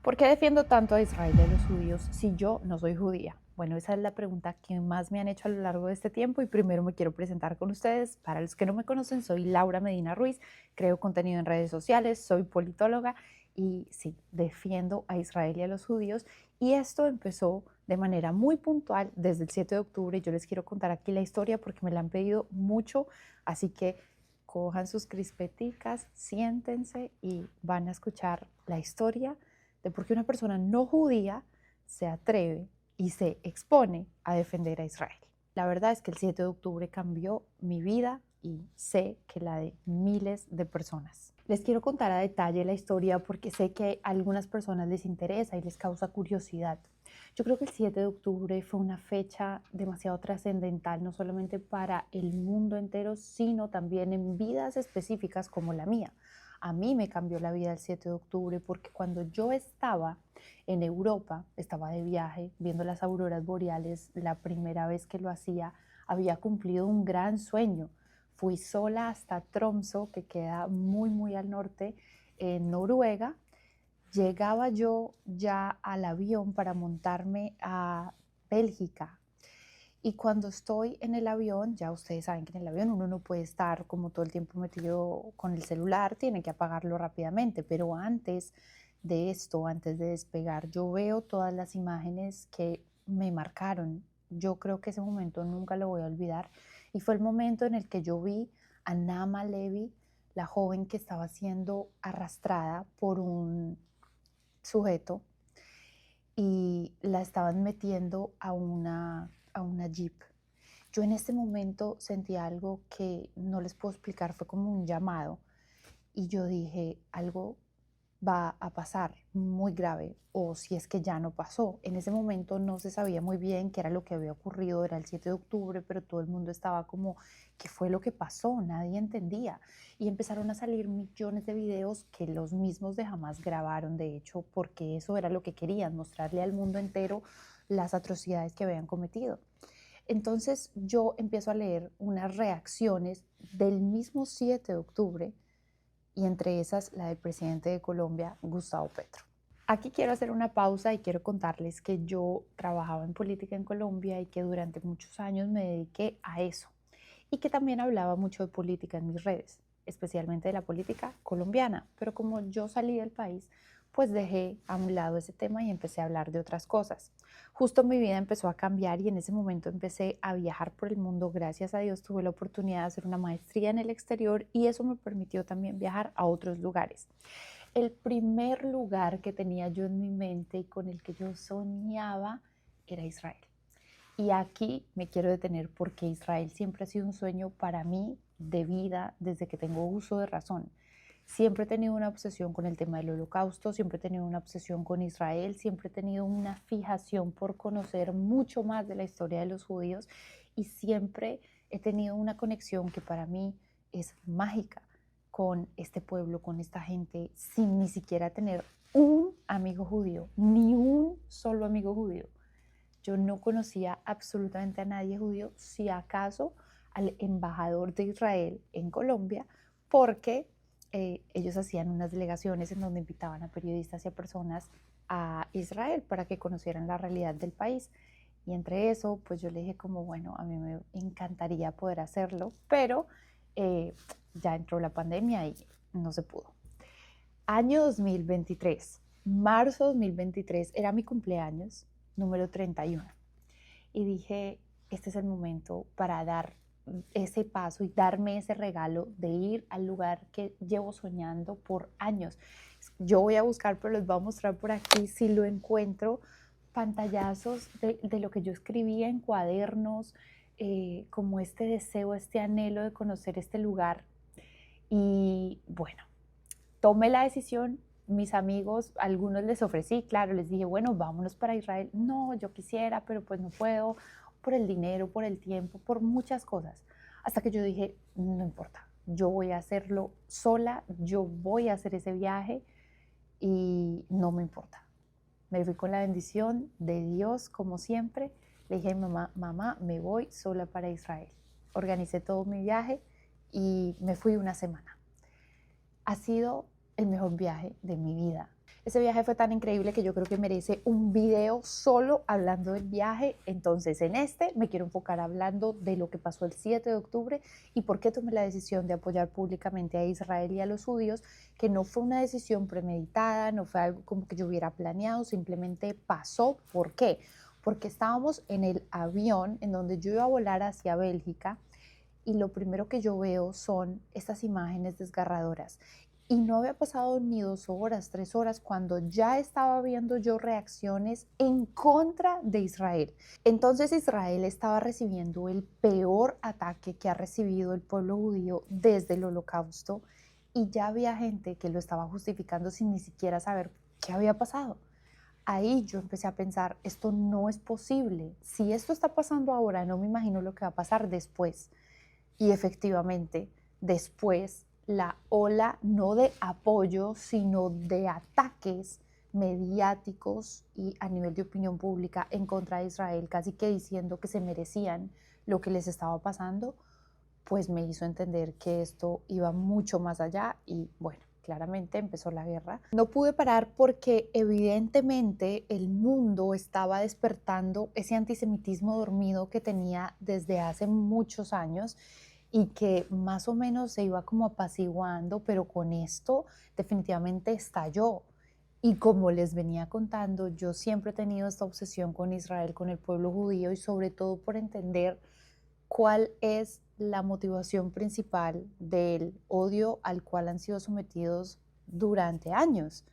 ¿Por qué defiendo tanto a Israel y a los judíos si yo no soy judía? Bueno, esa es la pregunta que más me han hecho a lo largo de este tiempo y primero me quiero presentar con ustedes. Para los que no me conocen, soy Laura Medina Ruiz, creo contenido en redes sociales, soy politóloga y sí, defiendo a Israel y a los judíos. Y esto empezó de manera muy puntual desde el 7 de octubre. Yo les quiero contar aquí la historia porque me la han pedido mucho, así que cojan sus crispeticas, siéntense y van a escuchar la historia de por qué una persona no judía se atreve y se expone a defender a Israel. La verdad es que el 7 de octubre cambió mi vida y sé que la de miles de personas. Les quiero contar a detalle la historia porque sé que a algunas personas les interesa y les causa curiosidad. Yo creo que el 7 de octubre fue una fecha demasiado trascendental, no solamente para el mundo entero, sino también en vidas específicas como la mía. A mí me cambió la vida el 7 de octubre porque cuando yo estaba en Europa, estaba de viaje viendo las auroras boreales, la primera vez que lo hacía, había cumplido un gran sueño. Fui sola hasta Tromsø, que queda muy al norte, en Noruega. Llegaba yo ya al avión para montarme a Bélgica. Y cuando estoy en el avión, ya ustedes saben que en el avión uno no puede estar como todo el tiempo metido con el celular, tiene que apagarlo rápidamente, pero antes de esto, antes de despegar, yo veo todas las imágenes que me marcaron. Yo creo que ese momento nunca lo voy a olvidar y fue el momento en el que yo vi a Nama Levi, la joven que estaba siendo arrastrada por un sujeto y la estaban metiendo a una jeep. Yo en ese momento sentí algo que no les puedo explicar, fue como un llamado y yo dije, algo va a pasar muy grave o si es que ya no pasó. En ese momento no se sabía muy bien qué era lo que había ocurrido, era el 7 de octubre, pero todo el mundo estaba como, ¿qué fue lo que pasó? Nadie entendía. Y empezaron a salir millones de videos que los mismos de Hamas grabaron, de hecho, porque eso era lo que querían, mostrarle al mundo entero las atrocidades que habían cometido. Entonces yo empiezo a leer unas reacciones del mismo 7 de octubre y entre esas la del presidente de Colombia, Gustavo Petro. Aquí quiero hacer una pausa y quiero contarles que yo trabajaba en política en Colombia y que durante muchos años me dediqué a eso y que también hablaba mucho de política en mis redes, especialmente de la política colombiana, pero como yo salí del país, pues dejé a un lado ese tema y empecé a hablar de otras cosas. Justo mi vida empezó a cambiar y en ese momento empecé a viajar por el mundo. Gracias a Dios tuve la oportunidad de hacer una maestría en el exterior y eso me permitió también viajar a otros lugares. El primer lugar que tenía yo en mi mente y con el que yo soñaba era Israel. Y aquí me quiero detener porque Israel siempre ha sido un sueño para mí de vida desde que tengo uso de razón. Siempre he tenido una obsesión con el tema del holocausto, siempre he tenido una obsesión con Israel, siempre he tenido una fijación por conocer mucho más de la historia de los judíos y siempre he tenido una conexión que para mí es mágica con este pueblo, con esta gente, sin ni siquiera tener un amigo judío, ni un solo amigo judío. Yo no conocía absolutamente a nadie judío, si acaso al embajador de Israel en Colombia, porque ellos hacían unas delegaciones en donde invitaban a periodistas y a personas a Israel para que conocieran la realidad del país. Y entre eso, pues yo le dije como, bueno, a mí me encantaría poder hacerlo, pero eh, ya entró la pandemia y no se pudo. Año 2023, marzo 2023, era mi cumpleaños número 31. Y dije, este es el momento para dar ese paso y darme ese regalo de ir al lugar que llevo soñando por años. Yo voy a buscar, pero les voy a mostrar por aquí si lo encuentro, pantallazos de lo que yo escribía en cuadernos, como este deseo, este anhelo de conocer este lugar. Y bueno, tomé la decisión, mis amigos, a algunos les ofrecí, claro, les dije, bueno, vámonos para Israel. No, yo quisiera, pero pues no puedo, por el dinero, por el tiempo, por muchas cosas. Hasta que yo dije, no importa, yo voy a hacerlo sola, yo voy a hacer ese viaje y no me importa. Me fui con la bendición de Dios, como siempre. Le dije a mi mamá, mamá, me voy sola para Israel. Organicé todo mi viaje y me fui una semana. Ha sido el mejor viaje de mi vida. Ese viaje fue tan increíble que yo creo que merece un video solo hablando del viaje. Entonces, en este me quiero enfocar hablando de lo que pasó el 7 de octubre y por qué tomé la decisión de apoyar públicamente a Israel y a los judíos, que no fue una decisión premeditada, no fue algo como que yo hubiera planeado, simplemente pasó. ¿Por qué? Porque estábamos en el avión en donde yo iba a volar hacia Bélgica y lo primero que yo veo son estas imágenes desgarradoras. Y no había pasado ni 2 horas, 3 horas, cuando ya estaba viendo yo reacciones en contra de Israel. Entonces Israel estaba recibiendo el peor ataque que ha recibido el pueblo judío desde el Holocausto y ya había gente que lo estaba justificando sin ni siquiera saber qué había pasado. Ahí yo empecé a pensar, esto no es posible. Si esto está pasando ahora, no me imagino lo que va a pasar después. Y efectivamente, después la ola no de apoyo, sino de ataques mediáticos y a nivel de opinión pública en contra de Israel, casi que diciendo que se merecían lo que les estaba pasando, pues me hizo entender que esto iba mucho más allá y bueno, claramente empezó la guerra. No pude parar porque evidentemente el mundo estaba despertando ese antisemitismo dormido que tenía desde hace muchos años y que más o menos se iba como apaciguando, pero con esto definitivamente estalló. Y como les venía contando, yo siempre he tenido esta obsesión con Israel, con el pueblo judío y sobre todo por entender cuál es la motivación principal del odio al cual han sido sometidos durante años.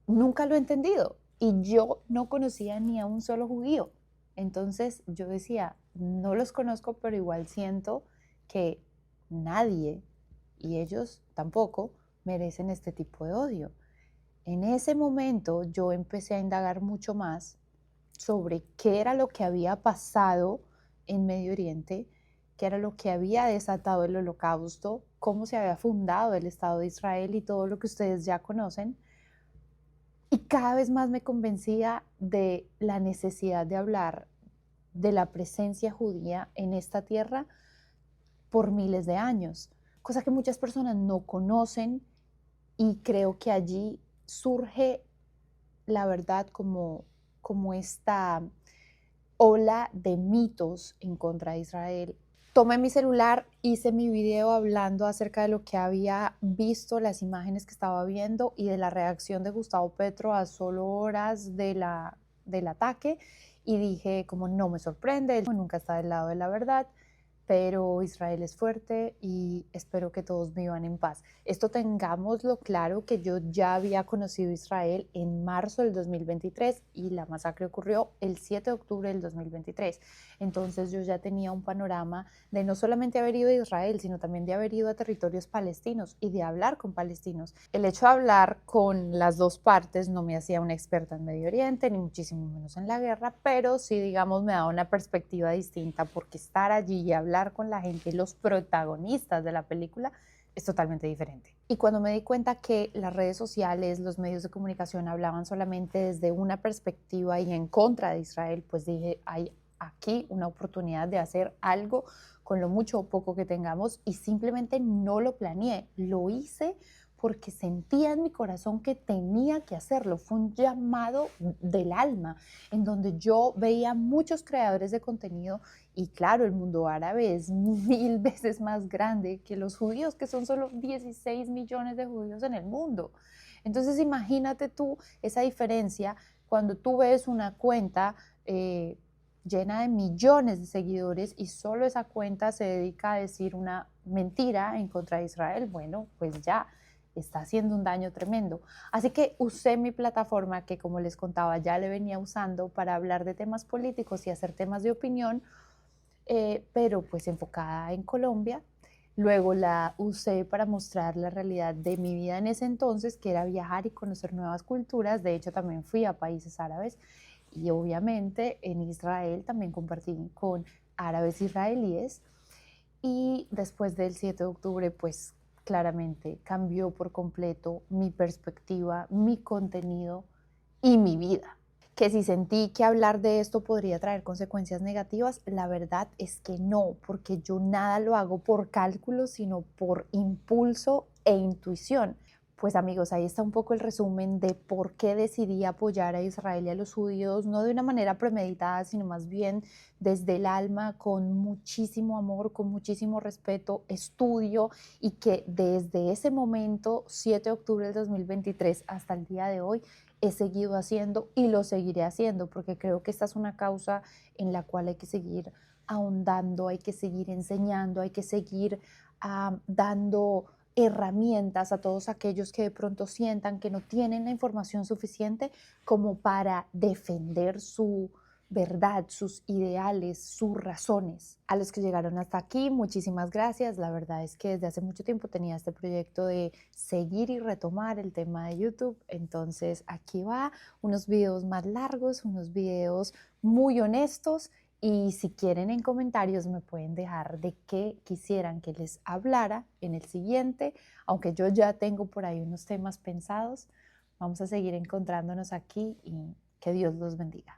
Nunca lo he entendido y yo no conocía ni a un solo judío. Entonces yo decía, no los conozco, pero igual siento que nadie, y ellos tampoco, merecen este tipo de odio. En ese momento yo empecé a indagar mucho más sobre qué era lo que había pasado en Medio Oriente, qué era lo que había desatado el Holocausto, cómo se había fundado el Estado de Israel y todo lo que ustedes ya conocen. Y cada vez más me convencía de la necesidad de hablar de la presencia judía en esta tierra por miles de años, cosa que muchas personas no conocen y creo que allí surge la verdad como esta ola de mitos en contra de Israel. Tomé mi celular, hice mi video hablando acerca de lo que había visto, las imágenes que estaba viendo y de la reacción de Gustavo Petro a solo horas del ataque y dije como no me sorprende, él nunca está del lado de la verdad, pero Israel es fuerte y espero que todos vivan en paz. Esto tengámoslo claro que yo ya había conocido Israel en marzo del 2023 y la masacre ocurrió el 7 de octubre del 2023. Entonces yo ya tenía un panorama de no solamente haber ido a Israel, sino también de haber ido a territorios palestinos y de hablar con palestinos. El hecho de hablar con las dos partes no me hacía una experta en Medio Oriente, ni muchísimo menos en la guerra, pero sí, digamos, me daba una perspectiva distinta porque estar allí y hablar con la gente, los protagonistas de la película, es totalmente diferente. Y cuando me di cuenta que las redes sociales, los medios de comunicación hablaban solamente desde una perspectiva y en contra de Israel, pues dije, hay aquí una oportunidad de hacer algo con lo mucho o poco que tengamos y simplemente no lo planeé, lo hice porque sentía en mi corazón que tenía que hacerlo. Fue un llamado del alma, en donde yo veía muchos creadores de contenido y claro, el mundo árabe es 1000 veces más grande que los judíos, que son solo 16 millones de judíos en el mundo. Entonces imagínate tú esa diferencia cuando tú ves una cuenta llena de millones de seguidores y solo esa cuenta se dedica a decir una mentira en contra de Israel. Bueno, pues ya está haciendo un daño tremendo. Así que usé mi plataforma que, como les contaba, ya le venía usando para hablar de temas políticos y hacer temas de opinión, pero pues enfocada en Colombia. Luego la usé para mostrar la realidad de mi vida en ese entonces, que era viajar y conocer nuevas culturas. De hecho, también fui a países árabes y obviamente en Israel también compartí con árabes israelíes. Y después del 7 de octubre, pues claramente cambió por completo mi perspectiva, mi contenido y mi vida. Que si sentí que hablar de esto podría traer consecuencias negativas, la verdad es que no, porque yo nada lo hago por cálculo, sino por impulso e intuición. Pues amigos, ahí está un poco el resumen de por qué decidí apoyar a Israel y a los judíos, no de una manera premeditada, sino más bien desde el alma, con muchísimo amor, con muchísimo respeto, estudio, y que desde ese momento, 7 de octubre del 2023 hasta el día de hoy, he seguido haciendo y lo seguiré haciendo, porque creo que esta es una causa en la cual hay que seguir ahondando, hay que seguir enseñando, hay que seguir dando herramientas a todos aquellos que de pronto sientan que no tienen la información suficiente como para defender su verdad, sus ideales, sus razones. A los que llegaron hasta aquí, muchísimas gracias. La verdad es que desde hace mucho tiempo tenía este proyecto de seguir y retomar el tema de YouTube. Entonces aquí va, unos videos más largos, unos videos muy honestos, y si quieren en comentarios me pueden dejar de qué quisieran que les hablara en el siguiente, aunque yo ya tengo por ahí unos temas pensados. Vamos a seguir encontrándonos aquí y que Dios los bendiga.